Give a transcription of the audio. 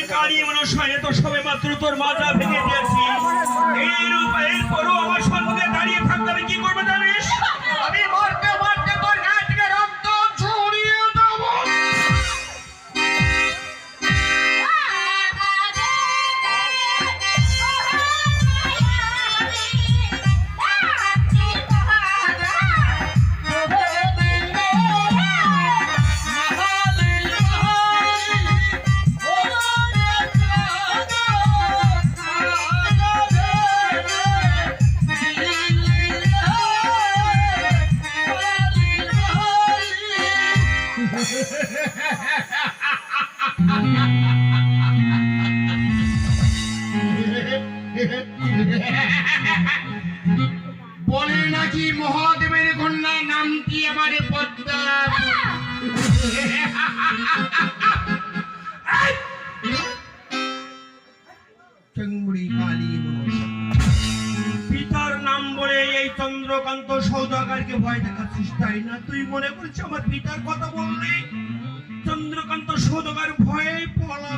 কালী মনসায় তো সবে মাত্র তোর মাজা ভেঙে দিয়েছি। এরপরও আমার সম্মুখে দাঁড়িয়ে থাকতে আমি কি করবো জানিস? আমি মরতে মরতে তোর গায়ে থেকে রক্ত ঝরিয়ে দেবো। বলে নাকি মহাদেবের কন্যা নামটি আমার পদ্মা। চঙ্গুড়ি কালী মনসা। পিতার নাম বলে এই চন্দ্রকান্ত সৌদাগরকে ভয় দেখাচ্ছিস, তাই না? তুই মনে করছিস আমার পিতার কথা বললে চন্দ্রকান্ত সৌদাগর ভয়ে পলা